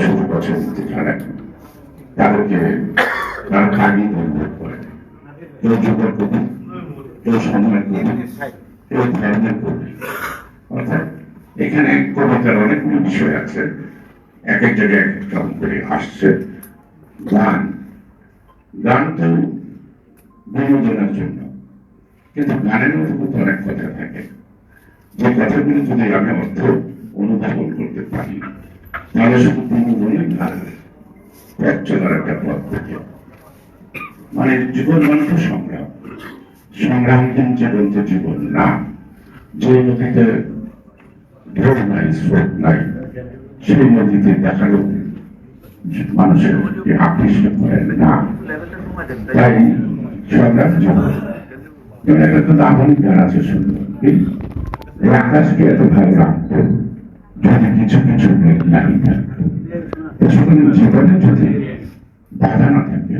শুরু করছে যারা তাদেরকে তারা খাগি অনুভব করে, কেউ যুগের কবি, কেউ সময়ের কবি, কেউ ধর্মের কবি। অর্থাৎ এখানে কবিতার অনেকগুলো বিষয় আছে, এক এক জায়গায় এক এক রকম করে আসছে। গান গান তো বিনোদনের জন্য, কিন্তু গানের মধ্যে কিন্তু অনেক কথা থাকে, যে কথাগুলো যদি আমি অর্থ অনুধাবন করতে পারি তাহলে শুধু বিনোদনের গান পথ চলার একটা পথ থেকে, মানে জীবন মানে তো সংগ্রাম, সংগ্রাম কিন্তু বলতে জীবন না, যে নদীতে ঢেউ নাই, স্রোত নাই, সেই নদীতে দেখালো মানুষের আকৃষ্ট করে না। তাই সংগ্রাম জীবন একটা তো আধুনিক গান আছে সুন্দর, আকাশকে এত ভালো রাখতো যদি কিছু কিছু নারী থাকতো। জীবনে যদি বাধা না থাকে,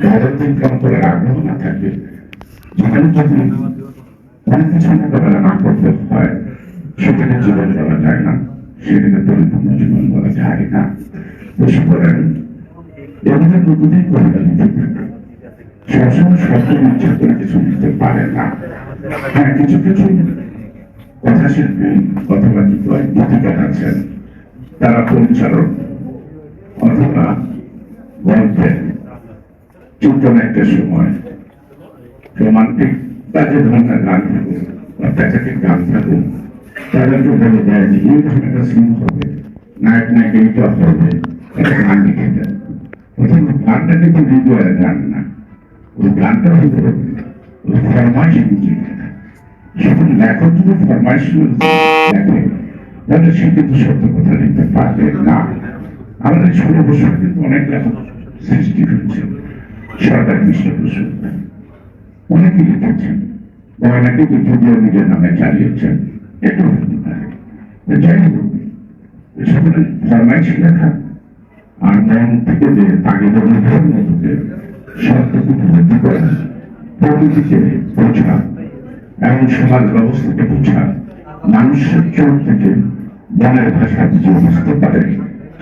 গায়ের ইনকাম করার আগ্রহ না থাকে, জীবনে যদি অনেক কিছু মোকাবেলা না করতে হয়, সেখানে জীবন বলা যায় না, সেখানে পরিপূর্ণ জীবন বলা যায় না। বেশি করেন এভাবে নতুনই কবিতা লিখতে থাকে, সবসময় সত্য ইচ্ছা করে কিছু লিখতে পারে না। হ্যাঁ, কিছু কিছু কথা শিল্পী অথবা গীতিকার আছেন, তারা পরিচালক অথবা গল্পের চিন্তনের একটা সময় রোমান্টিক বা যে ধরনের গান থাকুক বা প্যাথেটিক গান থাকুক, তাদেরকে বলে দেয় যে এই ধরনের একটা সিন হবে, নায়ক নায়ক এইটা হবে, একটা গান লিখে দেয়। প্রথমে গানটা কিন্তু হৃদয়ের গান না, ওই গানটা হলো ওই ফরমাইশ অনুযায়ী। সেখানে লেখক যদি ফরমাইশ লেখে তাহলে সে কিন্তু সত্য কথা লিখতে পারবে না। আমাদের 16 বছর কিন্তু অনেক লেখক সৃষ্টি হচ্ছে, সরকার পৃষ্ঠপোষক অনেকে লিখেছেন, অনেকে যদিও নিজের নামে চালিয়েছেন, এটা হতে পারে। যাই হোক, সেখানে ফরমাইশ লেখা আর মন থেকে যে তাগিদের মধ্যে সত্যকে উপলব্ধি করা, প্রকৃতিকে বোঝা এবং সমাজ ব্যবস্থাকে বোঝা, মানুষের চোখ থেকে মনের ভাষা যে বুঝতে পারে,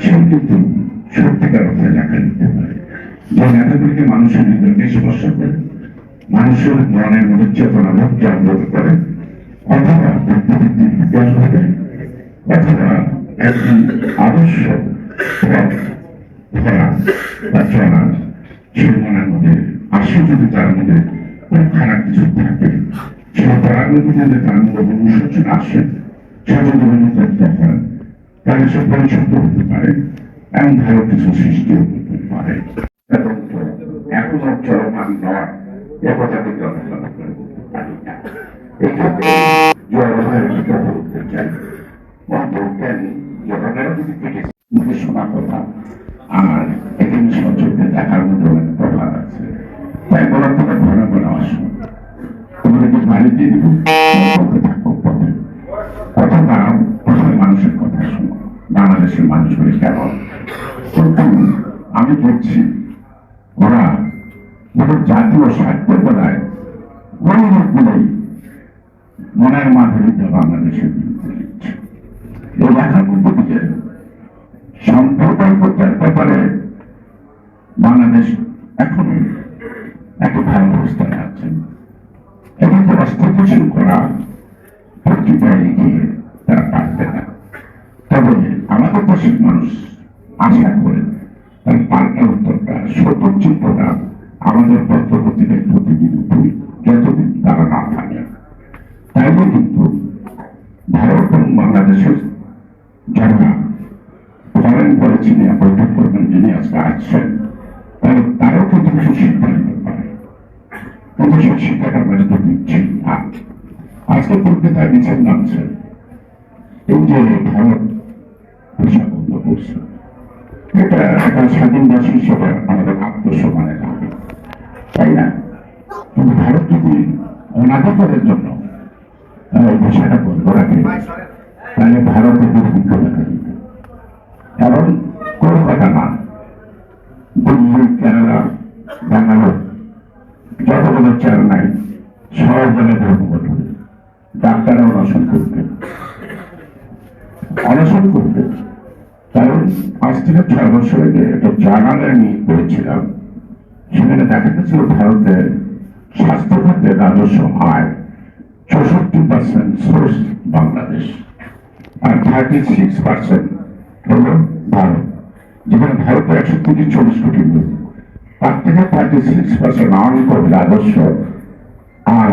সে কিন্তু সত্যিকার অর্থে লেখা লিখতে পারে। যে লেখাগুলিকে মানুষের হৃদয়কে স্পর্শ করে, মানুষের মনের মধ্যে চেতনা ভাব জাগ্রত করে, অথবা বুদ্ধিবৃত্তির বিকাশ ঘটে, অথবা একটি আদর্শ পথ ধরা বা চলা সেই মনের মধ্যে আসে। যদি তার মধ্যে কোনো খারাপ কিছু থাকে, সেই পড়াগুলো যদি তার মধ্যে অনুশোচনা আসে, সচেতন করতে হয়, তাহলে সে পরিশুদ্ধ হতে পারে এবং ভালো কিছু সৃষ্টিও করতে পারে। এবং এখনো চলমান নয়, এ কথা কিন্তু আলোচনা করে বলতে পারি না। এক্ষেত্রে জলবায়ুর কথা বলতে চাই, বলতেন জলবায়ু যদি থেকে শোনা কথা আর এখানে সচক্ষে দেখার মধ্যে অনেক প্রভাব আছে। তাই বলার পরে ঘন ঘন আসুন, তোমাদেরকে বাড়ি দিয়ে দিব, বলতে থাকবো পথে, অথবা প্রথমে মানুষের কথা শুনো, বাংলাদেশের মানুষগুলি কেমন। কিন্তু আমি দেখছি ওরা ওদের জাতীয় সাহিত্য বলায় গুলোই মনের মাধুরীতে বাংলাদেশের বিরুদ্ধে লিখছে। এই লেখার মধ্যে দিয়ে সাম্প্রদায়িকতার ব্যাপারে বাংলাদেশ এখন একটা ভালো অবস্থায় আছে, এবং অস্থিতিশীল করা পত্রিকায় লিখিয়ে তারা পারবে না। তবে আমাদের দেশের মানুষ আশা করে তার পাল্টা উত্তরটা সতর্চিতরা আমাদের পত্রপত্রিকায় প্রতিদিন উপরে যতদিন তারা না থাকে, তাইলে কিন্তু ভারত এবং বাংলাদেশের যারা ফরেন পলিসি নিয়ে বৈঠক করবেন, যিনি আজকে আসছেন, তাহলে তারাও কিন্তু কিছু শিক্ষা নিতে পারে। কিন্তু সেই শিক্ষাটা আমরা যদি দিচ্ছি না, আজকে কলকাতায় মিছিল নামছে, এই যে ভারত ভিসা বন্ধ করছে, এটা একটা স্বাধীনবাসী হিসেবে আমাদের আত্মসম্মানে লাগে, তাই না? কিন্তু ভারত যদি অনাধিকারের জন্য ভিসাটা বন্ধ রাখে, তাহলে ভারতের দুর্ভিক্ষ দেখা দিবে। এবং কলকাতা না, দিল্লি, কেরালা, ব্যাঙ্গালোর, যতগুলো চেন্নাই, সব জায়গায় ধর্মঘট হবে, ডাক্তাররা অনশন করবে, অনশন করবে। থাকবে। কারণ আজ থেকে 6 বছর আগে একটা জার্নাল আমি পড়েছিলাম, সেখানে দেখা গেছিল ভারতে স্বাস্থ্য খাতে রাজস্ব আয় 64% সোর্স বাংলাদেশ, আর 36% হলো ভারত। যেখানে ভারতে 140 কোটি লোক, তার থেকে 36% আর্ন করে রাজস্ব, আর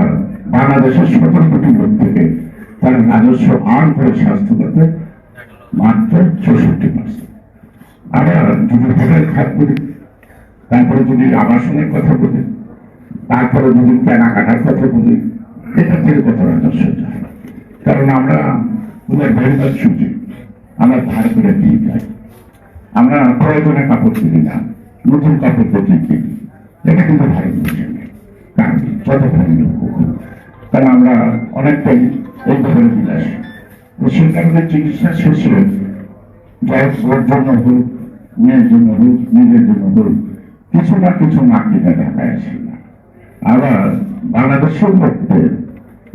বাংলাদেশের 17 কোটি লোক থেকে তারা রাজস্ব আর্ন করে স্বাস্থ্য খাতে মাত্র 64%। আবার যদি হোটেল খাত বলি, তারপরে যদি আবাসনের কথা বলি, তারপরে যদি কেনাকাটার কথা বলি, এটা থেকে কত রাজস্ব যায়। কারণ আমরা বেড়িবার ছুটি আমরা ধার করে দিয়ে যাই, আমরা প্রয়োজনে কাপড় কিনি না, নতুন কাপড় প্রতি কিনি, এটা কিন্তু ভারতবর্ষে নেই। কারণ যত ধরনের কারণ আমরা অনেকটাই এই ধরনের বিলাস, তো সেই কারণে চিকিৎসা শেষে ওর জন্য হোক, মেয়ের জন্য হোক, নিজের জন্য হোক, কিছু না কিছু না কিনে ঢাকায় আসি না। আবার বাংলাদেশের মধ্যে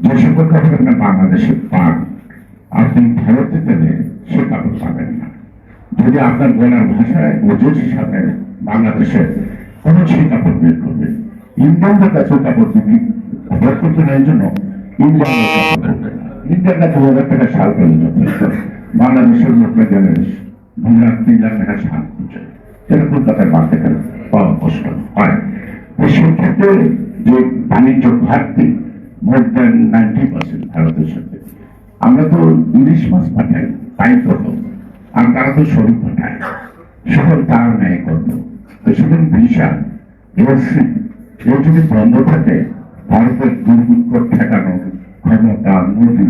যে সকল কাপড় আপনি বাংলাদেশে পান, আপনি ভারতে গেলে সে কাপড় পাবেন না। যদি আপনার গলার ভাষায় ওজন হিসাবে বাংলাদেশে কোনো সেই কাপড় বের করবে, ইন্ডিয়ানদের কাছে কাপড় বিক্রি করতে নেওয়ার জন্য ইন্ডিয়ানরা 2000 টাকা সাল পেলে যথেষ্ট, বাংলাদেশের লোকরা গেলে 2 লাখ 3 লাখ টাকা সাল খুঁজে, সেটা কলকাতার মার্কেটে পাওয়া কষ্ট হয়। সেই ক্ষেত্রে যে বাণিজ্য ঘাটতি মোর দেন 90% ভারতের সাথে। আমরা তো ইলিশ মাছ পাঠাই, তাই করতো, আর তারা তো শরীর পাঠায়, সকল তার ন্যায় করতো। তো সেখানে ভিসা এসি এর যদি বন্ধ থাকে, ভারতের দুর্ভিক্ষ ঠেকানো ক্ষমতা মোদী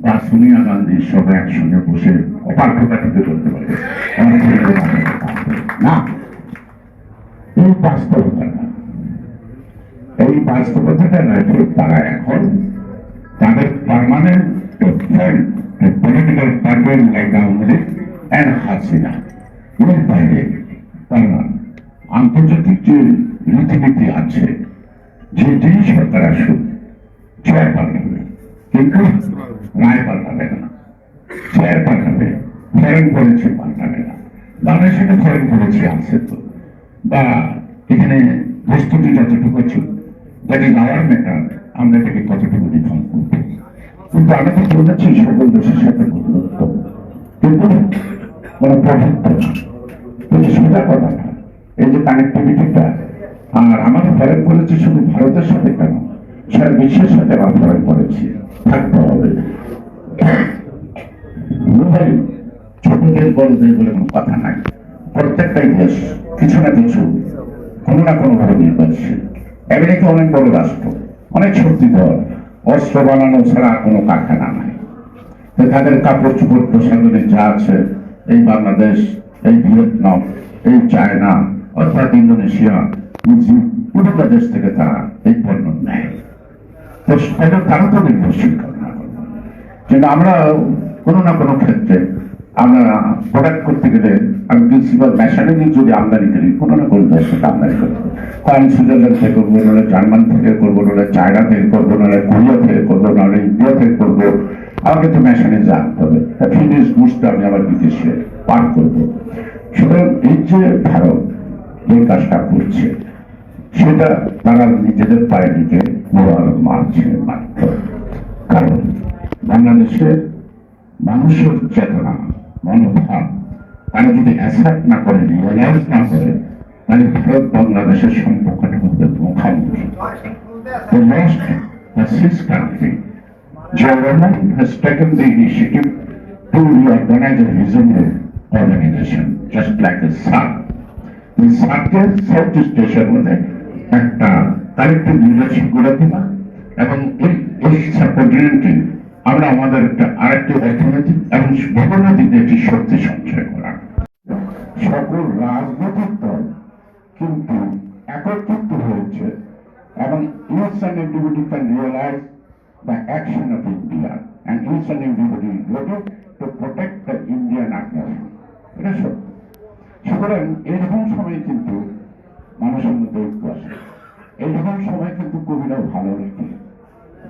বা সোনিয়া গান্ধী সব একসঙ্গে বসে অপার ঠোকাঠুকি করতে পারে না। এই বাস্তবতাটা, এই বাস্তবতাটা রেখে তারা এখন তাদের permanent political party like Awami League and Hasina, এর বাইরে তারা আন্তর্জাতিক যে রীতিনীতি আছে, যে যেই সরকার আসুক চেয়ার পাল্টাবে, কিন্তু রায় পাল্টাবে না, চেয়ার পাল্টাবে, ফরেন পলিসি পাল্টাবে না। বাংলাদেশে ফরেন পলিসি আছে তো, বা এখানে প্রস্তুতি যতটুকু ছিল, দ্যাট ইজ আওয়ার ম্যাটার, আমরা এটাকে কতটুকু ডিফাইন করব। কিন্তু আমি তো বলেছি সকল দেশের সাথে বন্ধুত্ব, কিন্তু কোনো প্রভুত্ব না, কিন্তু সোজা কথা না। এই যে কানেক্টিভিটিটা, আর আমার ফরেন পলিসি শুধু ভারতের সাথে কেন, সারা বিশ্বের সাথে আমার ফরেন পলিসি থাকতে হবে। ছোট দেশ বড় দেশ বলে কোনো কথা নাই, প্রত্যেকটাই দেশ কিছু না কিছু কোনো না কোনো ভাবে নির্ভরশীল। আমেরিকা অনেক বড় রাষ্ট্র, অনেক শক্তিধর, অস্ত্র বানানো ছাড়া কোনো কারখানা নাই। তাদের কাপড় চোপড় প্রসাধনে যা আছে, এই বাংলাদেশ, এই ভিয়েতনাম, এই চায়না, অর্থাৎ ইন্দোনেশিয়া, বিভিন্ন দেশ থেকে তারা এই পণ্য নেয়। তো তারা তো নির্ভরশীল কারখানা, কিন্তু আমরা কোনো না কোনো ক্ষেত্রে আমরা প্রোডাক্ট করতে গেলে আমি প্রিন্সিপাল মেশানিক যদি আমদানি করি, কোনো না কোনো দেশ থেকে আমদানি করতে হবে। হয় সুইজারল্যান্ড থেকে করবো, নাহলে জার্মান থেকে করবো, নাহলে চায়না থেকে করবো, নাহলে কোরিয়া থেকে করবো, নাহলে ইন্ডিয়া থেকে করবো। আমাকে তো মেশানিক জানতে হবে, ফিনিশ গুডসটা আমি আবার বিদেশে পার করবো। সুতরাং এই যে ভারত যে কাজটা করছে, সেটা তারা নিজেদের পায়ে দিকে মোড়াল মারছে মাত্র। কারণ বাংলাদেশের মানুষের চেতনা, মনোভাব তারা যদি অ্যাকসেপ্ট না করে, রিয়েলাইজ না করে, তাহলে ভারত বাংলাদেশের সম্পর্কটা মধ্যে মুখামুখি। The most assist country, Germany has taken the initiative to reorganize a regional organization, just like the SARC. The SARC-এর সাউথ ইস্ট এশিয়ার মধ্যে একটা কালেক্টিভ লিডারশিপ গড়ে তোলা, এবং এই সাবকন্টিনেন্টে আমরা আমাদের আরেকটি অর্থনৈতিক এবং ভূগোলনৈতিক একটি শক্তি সঞ্চয় করা। সকল রাজনৈতিক দল কিন্তু একত্রিত হয়েছে, এবং each and everybody can realize the action of India, and each and everybody is ready to protect the Indian aggression. এটা সত্য। সুতরাং এরকম সময় কিন্তু মানুষের মধ্যে ঐক্য আসে, এইরকম সময় কিন্তু কবিরাও ভালো লেখে।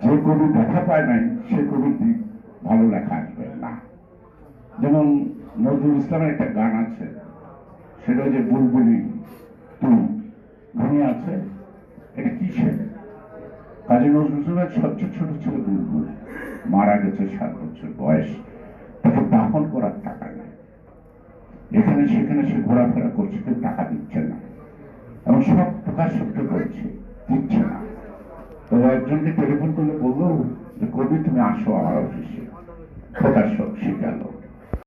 যে কবি দেখা পায় নাই, সে কবির দিক ভালো লেখা আসবে না। যেমন নজরুল ইসলামের একটা গান আছে, সেটা যে বুলবুলি তুই ঘুমিয়ে আছে, এটা কিসের? কাজী নজরুল ইসলামের সবচেয়ে ছোট ছিল বুলবুল, মারা গেছে 7 বছর বয়স, তাকে দাফন করার টাকা নেই, এখানে সেখানে সে ঘোরাফেরা করছে, কেউ টাকা দিচ্ছে না, এবং সব প্রকাশক করছে, দিচ্ছে না। তো একজনকে টেলিফোন করলে বললো যে কবি তুমি আসো আমার অফিসে, প্রকাশক সে গেল।